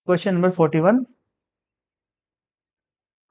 Question number 41.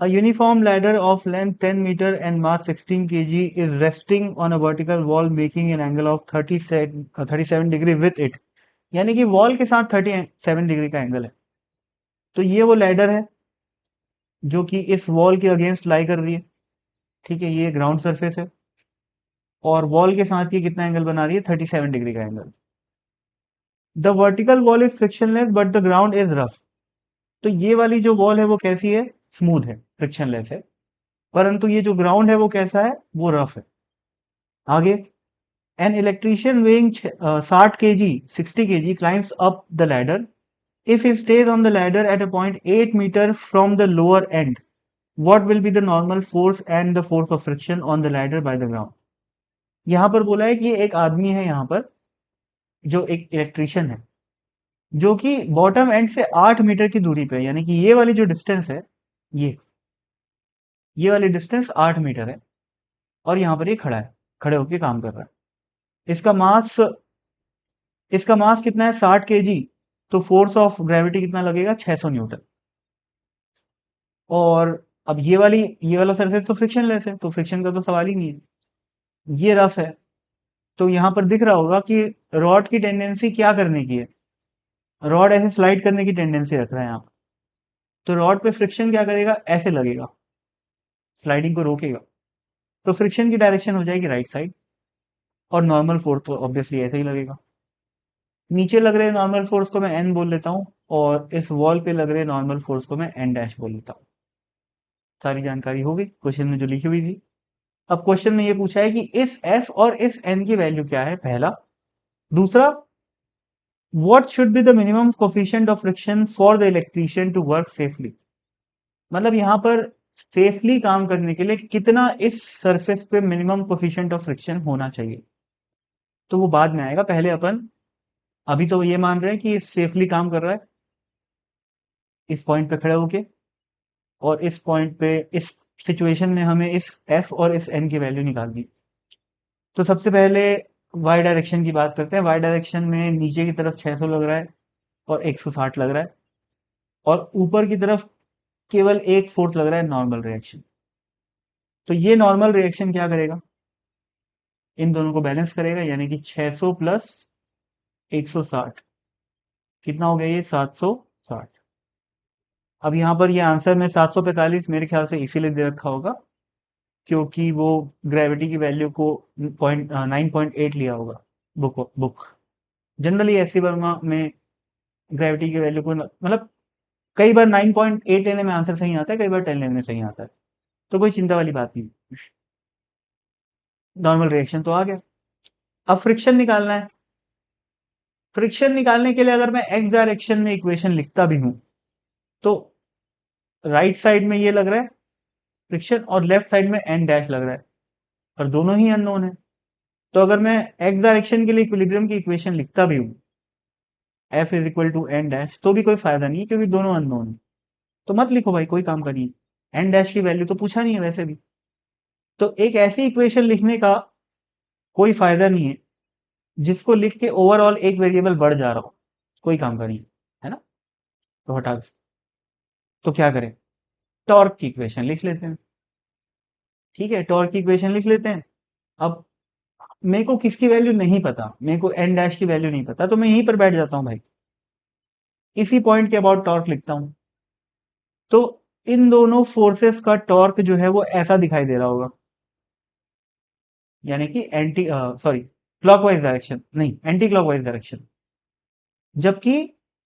A uniform ladder of length 10 meter and mass 16 kg is resting on a vertical wall making an angle of 37 degree with it. यानी कि wall के साथ 37 degree का angle है। तो ये वो लैडर है जो कि इस वॉल के अगेंस्ट लाई कर रही है। ठीक है, ये ग्राउंड सरफेस है और वॉल के साथ ये कितना एंगल बना रही है? 37 डिग्री का angle. The vertical wall is frictionless but the ground is rough. तो ये वाली जो वॉल है वो कैसी है? स्मूथ है, फ्रिक्शनलेस है, परंतु ये जो ग्राउंड है वो कैसा है? वो रफ है। आगे, N electrician weighing 60 kg 60 kg climbs up the ladder. If he stays on the ladder at a point 8 meter from the lower end, what will be the normal force and the force of friction on the ladder by the ground? यहां पर बोला है कि एक आदमी है यहां पर जो एक इलेक्ट्रिशियन है जो कि बॉटम एंड से 8 मीटर की दूरी पे है, यानी कि ये वाली जो डिस्टेंस है, ये वाली डिस्टेंस 8 मीटर है और यहां पर ये खड़ा है, खड़े होकर काम कर रहा है। इसका मास कितना है? 60 kg। तो फोर्स ऑफ ग्रेविटी कितना लगेगा? 600 न्यूटन। और अब ये वाला सरफेस तो फ्रिक्शनलेस है, तो फ्रिक्शन का तो सवाल ही नहीं है। ये रफ है, तो यहां पर दिख रहा होगा कि रॉड की टेंडेंसी क्या करने की है? रॉड ऐसे स्लाइड करने की टेंडेंसी रख रहा है यहाँ पर। तो रॉड पे फ्रिक्शन क्या करेगा? ऐसे लगेगा, स्लाइडिंग को रोकेगा। तो फ्रिक्शन की डायरेक्शन हो जाएगी राइट साइड और नॉर्मल फोर्स तो ऑब्वियसली ऐसे ही लगेगा। नीचे लग रहे नॉर्मल फोर्स को मैं एन बोल लेता हूं और इस वॉल पे लग रहे नॉर्मल फोर्स को मैं एन डैश बोल लेता हूं। सारी जानकारी हो गई क्वेश्चन में जो लिखी हुई थी। अब क्वेश्चन में ये पूछा है कि इस एफ और इस एन की वैल्यू क्या है, पहला। दूसरा, what should be the minimum coefficient of friction for the electrician to work safely. मतलब यहां पर सेफली काम करने के लिए कितना इस सरफेस पे मिनिमम कोफिशिएंट ऑफ फ्रिक्शन होना चाहिए, तो वो बाद में आएगा। पहले अपन अभी तो ये मान रहे हैं कि सेफली काम कर रहा है इस पॉइंट पे खड़े होके, और इस पॉइंट पे इस सिचुएशन में हमें इस एफ और इस एन की वैल्यू निकालनी। तो सबसे पहले वाई डायरेक्शन की बात करते हैं। वाई डायरेक्शन में नीचे की तरफ 600 लग रहा है और 160 लग रहा है, और ऊपर की तरफ केवल एक फोर्स लग रहा है, नॉर्मल रिएक्शन। तो ये नॉर्मल रिएक्शन क्या करेगा? इन दोनों को बैलेंस करेगा, यानी कि 600 प्लस 160 कितना हो गया? ये 760। अब यहाँ पर ये आंसर में 745 मेरे ख्याल से इसीलिए दे रखा होगा क्योंकि वो ग्रेविटी की वैल्यू को 9.8 लिया होगा बुक। जनरली ऐसी वर्मा में ग्रेविटी की वैल्यू को मतलब कई बार 9.8 लेने में आंसर सही आता है, कई बार 10 लेने में सही आता है, तो कोई चिंता वाली बात नहीं। नॉर्मल रिएक्शन तो आ गया। अब फ्रिक्शन निकालना है। फ्रिक्शन निकालने के लिए अगर मैं एक्स डायरेक्शन में इक्वेशन लिखता भी हूं तो राइट साइड में ये लग रहा है फ्रिक्शन और लेफ्ट साइड में एन डैश लग रहा है, और दोनों ही अननोन है। तो अगर मैं एक्स डायरेक्शन के लिए इक्विलिब्रियम की इक्वेशन लिखता भी हूं F is equal to N dash, तो भी कोई फायदा नहीं है क्योंकि दोनों अननोन है। तो मत लिखो भाई, कोई काम का नहीं। एन डैश की वैल्यू तो पूछा नहीं है वैसे भी, तो एक ऐसी इक्वेशन लिखने का कोई फायदा नहीं है जिसको लिख के ओवरऑल एक वेरिएबल बढ़ जा रहा हो, कोई काम का नहीं है ना। तो हटा दो। तो क्या करें? टॉर्क की इक्वेशन लिख लेते हैं। ठीक है, टॉर्क की इक्वेशन लिख लेते हैं। अब मेरे को किसकी वैल्यू नहीं पता, मेरे को एन डैश की वैल्यू नहीं पता, तो मैं यहीं पर बैठ जाता हूं भाई, इसी पॉइंट के अबाउट टॉर्क लिखता हूं। तो इन दोनों फोर्सेस का टॉर्क जो है वो ऐसा दिखाई दे रहा होगा, यानी कि क्लॉकवाइज डायरेक्शन नहीं, एंटी क्लॉकवाइज डायरेक्शन। जबकि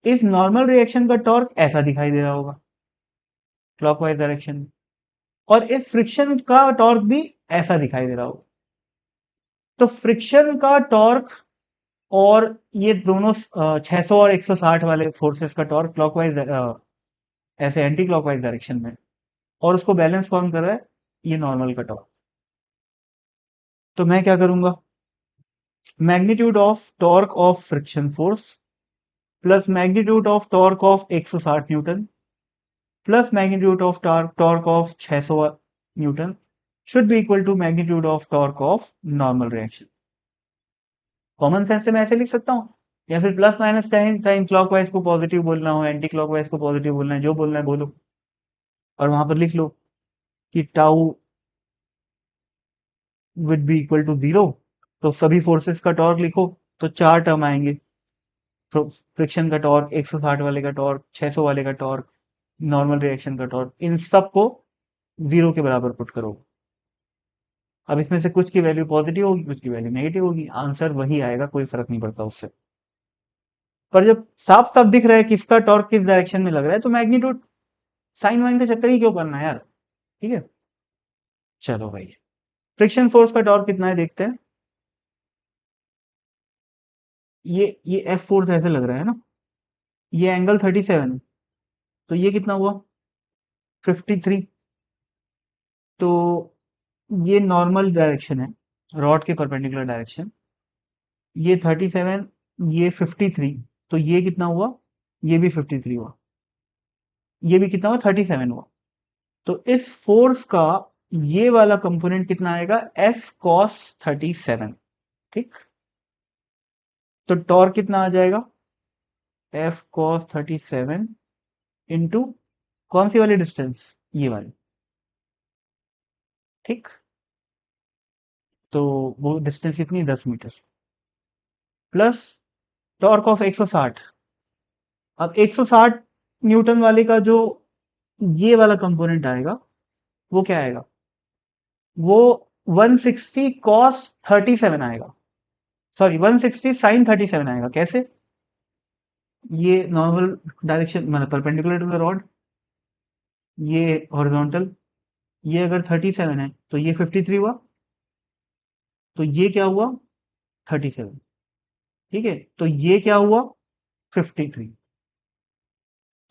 इस नॉर्मल रिएक्शन का टॉर्क ऐसा दिखाई दे रहा होगा, क्लॉकवाइज डायरेक्शन में। और इस फ्रिक्शन का टॉर्क भी ऐसा दिखाई दे रहा होगा। तो फ्रिक्शन का टॉर्क और ये दोनों 600 और 160 वाले फोर्सेस का टॉर्क क्लॉकवाइज ऐसे एंटी क्लॉकवाइज डायरेक्शन में, और उसको बैलेंस कौन कर रहा है? ये नॉर्मल का टॉर्क। तो मैं क्या करूंगा? Magnitude of torque of friction force plus magnitude of torque of 160 newton plus magnitude of torque of 600 newton should be equal to magnitude of torque of normal reaction. Common sense से मैं ऐसे लिख सकता हूं, या फिर plus minus sign, sign clockwise को positive बोलना हो, एंटी क्लॉकवाइज को पॉजिटिव बोलना है, जो बोलना है बोलो, और वहां पर लिख लो कि tau with be equal to 0। तो सभी फोर्सेस का टॉर्क लिखो, तो 4 टर्म आएंगे। फ्रिक्शन का टॉर्क, 160 वाले का टॉर्क, 600 वाले का टॉर्क, नॉर्मल रिएक्शन का टॉर्क, इन सबको 0 के बराबर पुट करो। अब इसमें से कुछ की वैल्यू पॉजिटिव होगी, कुछ की वैल्यू नेगेटिव होगी, आंसर वही आएगा, कोई फर्क नहीं पड़ता उससे। पर जब साफ साफ दिख रहा है कि इसका टॉर्क किस डायरेक्शन में लग रहा है, तो मैग्नीट्यूड साइन वाइन का चक्कर ही क्यों करना है यार। ठीक है, चलो भाई, फ्रिक्शन फोर्स का टॉर्क कितना है देखते हैं। ये एफ फोर्स ऐसे लग रहा है ना, ये एंगल 37 है, तो ये कितना हुआ 53। तो ये नॉर्मल डायरेक्शन है, रॉड के परपेंडिकुलर डायरेक्शन, ये 37, ये 53, तो ये कितना हुआ, ये भी 53 हुआ, ये भी कितना हुआ 37 हुआ। तो इस फोर्स का ये वाला कंपोनेंट कितना आएगा, एफ कॉस 37। ठीक, तो टॉर्क कितना आ जाएगा, एफ कॉस 37 इंटू कौन सी वाली डिस्टेंस, ये वाली। ठीक, तो वो डिस्टेंस कितनी, 10 मीटर, प्लस टॉर्क ऑफ 160। अब 160 न्यूटन वाले का जो ये वाला कंपोनेंट आएगा, वो क्या आएगा, वो 160 कॉस 37 आएगा, सॉरी 160 साइन 37 आएगा। कैसे, ये नॉर्मल डायरेक्शन मतलब परपेंडिकुलर टू द रॉड, ये हॉरिजॉन्टल, ये अगर 37 है तो ये 53 हुआ, तो ये क्या हुआ 37। ठीक है, तो ये क्या हुआ 53।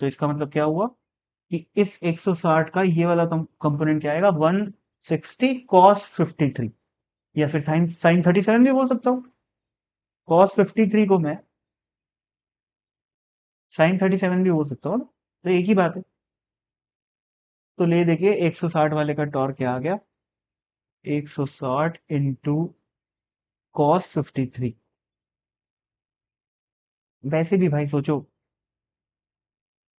तो इसका मतलब क्या हुआ कि इस 160 का ये वाला कंपोनेंट क्या आएगा, 160 कॉस 53, या फिर साइन साइन 37 भी बोल सकता हूँ। कॉस 53 को मैं साइन 37 भी बोल सकता हूँ ना, तो एक ही बात है। तो ले देखिए 160 वाले का टॉर्क क्या आ गया, 160 इंटू कॉस 53। वैसे भी भाई सोचो,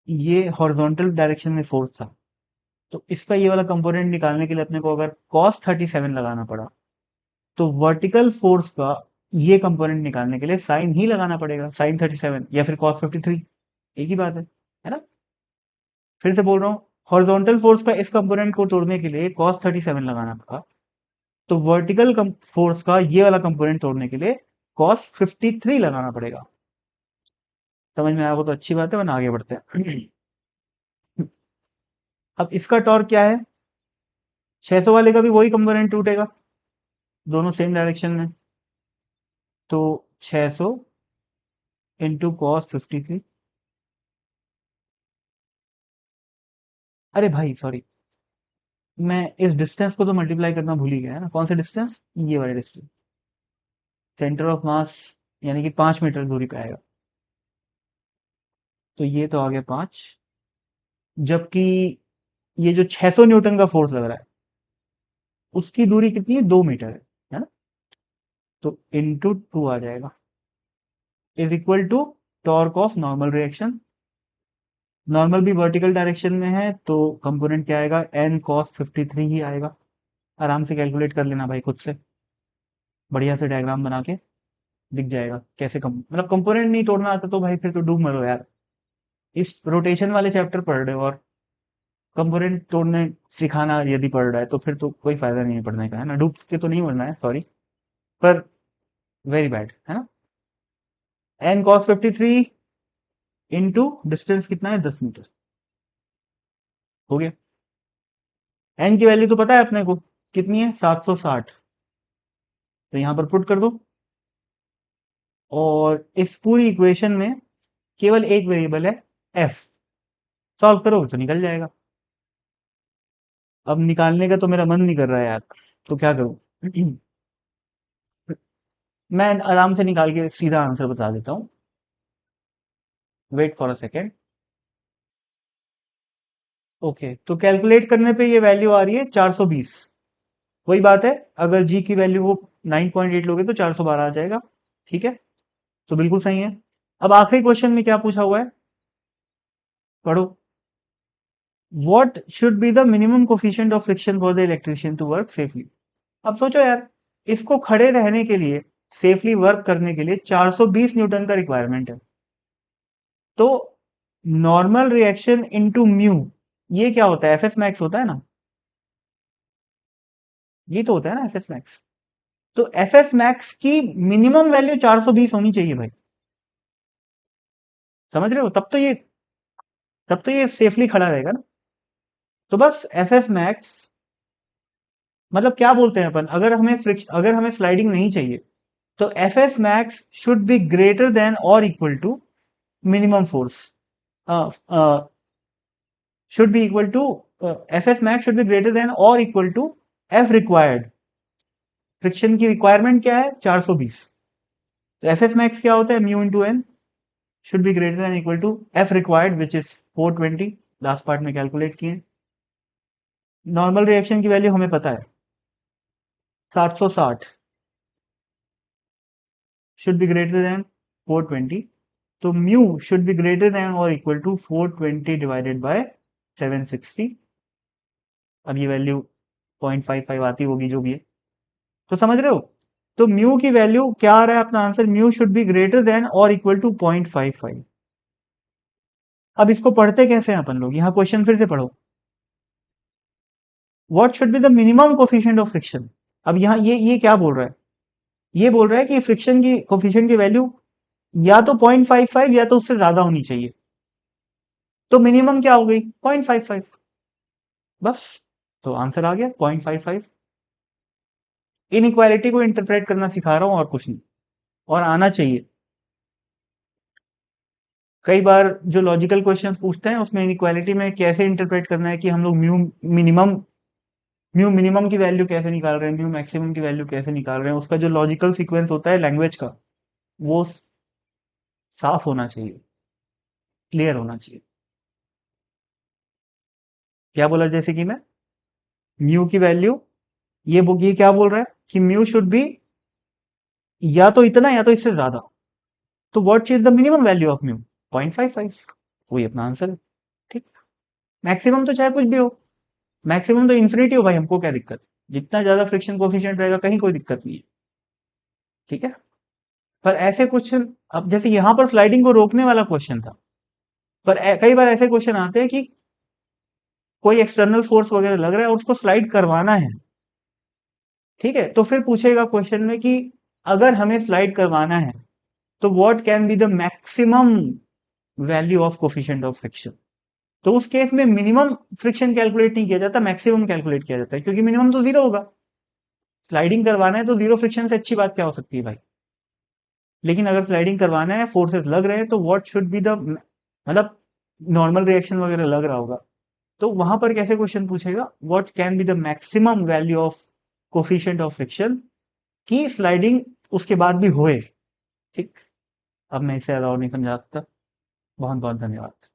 ये हॉरिजॉन्टल डायरेक्शन में फोर्स था, तो इसका ये वाला कंपोनेंट निकालने के लिए अपने को अगर कॉस 37 लगाना पड़ा, तो वर्टिकल फोर्स का ये कंपोनेंट निकालने के लिए साइन ही लगाना पड़ेगा, साइन 37 या फिर कॉस 53, एक ही बात है ना। फिर से बोल रहा हूँ, हॉरिजॉन्टल फोर्स का इस कंपोनेंट को तोड़ने के लिए कॉस 37 लगाना पड़ा, तो वर्टिकल फोर्स का ये वाला कंपोनेंट तोड़ने के लिए कॉस 53 लगाना पड़ेगा। समझ में आया हो तो अच्छी बात है, वरना आगे बढ़ते हैं। अब इसका टॉर्क क्या है, 600 वाले का भी वही कंपोनेंट टूटेगा, दोनों सेम डायरेक्शन में, तो 600 इंटू कॉस 53। अरे भाई सॉरी, मैं इस डिस्टेंस को तो मल्टीप्लाई करना भूल ही गया है ना, कौन सा डिस्टेंस, ये वाला डिस्टेंस, सेंटर ऑफ मास, यानी कि 5 मीटर दूरी पे आएगा, तो ये तो आ गया 5, जबकि ये जो 600 न्यूटन का फोर्स लग रहा है, उसकी दूरी कितनी है, 2 मीटर है ना, तो इंटू 2 आ जाएगा, is equal to torque of normal reaction. Normal भी वर्टिकल डायरेक्शन में है, तो कंपोनेंट क्या आएगा, एन कॉस 53 ही आएगा। आराम से कैलकुलेट कर लेना भाई खुद से, बढ़िया से डायग्राम बना के दिख जाएगा कैसे कम, मतलब कंपोनेंट नहीं तोड़ना आता तो भाई फिर तो डूब मरो यार। इस रोटेशन वाले चैप्टर पढ़ रहे हो और कंपोनेंट तोड़ने सिखाना यदि पड़ रहा है, तो फिर तो कोई फायदा नहीं है पढ़ने का, है ना, डूब के तो नहीं मरना है, सॉरी, पर वेरी बैड है ना। एन कॉस 53 इंटू डिस्टेंस कितना है, 10 मीटर, हो गया। एन की वैल्यू तो पता है अपने को कितनी है, 760, तो यहां पर पुट कर दो, और इस पूरी इक्वेशन में केवल एक वेरिएबल है एफ, सॉल्व करोगे तो निकल जाएगा। अब निकालने का तो मेरा मन नहीं कर रहा है यार, तो क्या करूं। मैं आराम से निकाल के सीधा आंसर बता देता हूं, wait for a second. Okay, तो कैलकुलेट करने पे ये वैल्यू आ रही है 420। वही बात है, अगर जी की वैल्यू वो 9.8 लोगे तो 412 आ जाएगा। ठीक है, तो बिल्कुल सही है। अब आखिरी क्वेश्चन में क्या पूछा हुआ है, पढ़ो। What should be the minimum coefficient of friction for the electrician to work safely. अब सोचो यार, इसको खड़े रहने के लिए, सेफली वर्क करने के लिए 420 न्यूटन का रिक्वायरमेंट है। तो नॉर्मल रिएक्शन इनटू म्यू, ये क्या होता है, एफएस मैक्स होता है ना, ये तो होता है ना एफएस मैक्स। तो एफएस मैक्स की मिनिमम वैल्यू 420 होनी चाहिए भाई, समझ रहे हो, तब तो ये सेफली खड़ा रहेगा ना। तो बस एफएस मैक्स मतलब क्या बोलते हैं अपन, अगर हमें स्लाइडिंग नहीं चाहिए तो FS max should be greater than और equal to minimum force, should be equal to fs max should be greater than or equal to f required। Friction की रिक्वायरमेंट क्या है, 420। तो एफएस मैक्स क्या होता है, mu into N should be greater than equal to F required which is 420, last part में calculate किए। Normal reaction की वैल्यू हमें पता है 760 शुड बी ग्रेटर देन 420, तो mu should be greater than और इक्वल टू 420 डिवाइडेड बाय 760। अब ये वैल्यू 0.55 आती होगी जो भी है, तो समझ रहे हो। तो म्यू की वैल्यू क्या आ रहा है अपना answer, mu should be greater than और इक्वल टू 0.55। अब इसको पढ़ते कैसे हैं अपन लोग, यहां क्वेश्चन फिर से पढ़ो। What should be the minimum coefficient of friction. अब यहाँ ये क्या बोल रहा है, ये बोल रहा है कि फ्रिक्शन की कोफिशिएंट की वैल्यू या तो 0.55 या तो उससे ज्यादा होनी चाहिए। तो मिनिमम क्या हो गई, 0.55, बस। तो आंसर आ गया 0.55। इनइक्वालिटी को इंटरप्रेट करना सिखा रहा हूं और कुछ नहीं, और आना चाहिए। कई बार जो लॉजिकल क्वेश्चंस पूछते हैं उसमें इनइक्वालिटी में कैसे इंटरप्रेट करना है कि हम लोग म्यू मिनिमम की वैल्यू कैसे निकाल रहे हैं, म्यू मैक्सिमम की वैल्यू कैसे निकाल रहे हैं, उसका जो लॉजिकल सीक्वेंस होता है लैंग्वेज का, वो साफ होना चाहिए, क्लियर होना चाहिए। क्या बोला, जैसे कि मैं म्यू की वैल्यू, ये बुक ये क्या बोल रहा है कि म्यू शुड बी या तो इतना या तो इससे ज्यादा। तो what is the minimum value of mu, 0.55, वही अपना आंसर है। ठीक। मैक्सिमम तो चाहे कुछ भी हो, मैक्सिमम तो इन्फिनिटी हो भाई, हमको क्या दिक्कत, जितना ज्यादा फ्रिक्शन कोफिशिएंट रहेगा कहीं कोई दिक्कत नहीं है। ठीक है। पर ऐसे क्वेश्चन, अब जैसे यहां पर स्लाइडिंग को रोकने वाला क्वेश्चन था, पर कई बार ऐसे क्वेश्चन आते हैं कि कोई एक्सटर्नल फोर्स वगैरह लग रहा है और उसको स्लाइड करवाना है। ठीक है, तो फिर पूछेगा क्वेश्चन में कि अगर हमें स्लाइड करवाना है तो what can be the maximum value of coefficient of friction. तो उस केस में मिनिमम फ्रिक्शन कैलकुलेट नहीं किया जाता, मैक्सिमम कैलकुलेट किया जाता है, क्योंकि मिनिमम तो जीरो होगा। स्लाइडिंग करवाना है तो जीरो फ्रिक्शन से अच्छी बात क्या हो सकती है भाई। लेकिन अगर स्लाइडिंग करवाना है, फोर्सेस लग रहे हैं, तो व्हाट शुड बी द, मतलब नॉर्मल रिएक्शन वगैरह लग रहा होगा, तो वहां पर कैसे क्वेश्चन पूछेगा, what can be the maximum value of coefficient of friction की स्लाइडिंग उसके बाद भी होए। ठीक। अब मैं इसे ज्यादा और नहीं समझा सकता। बहुत बहुत धन्यवाद।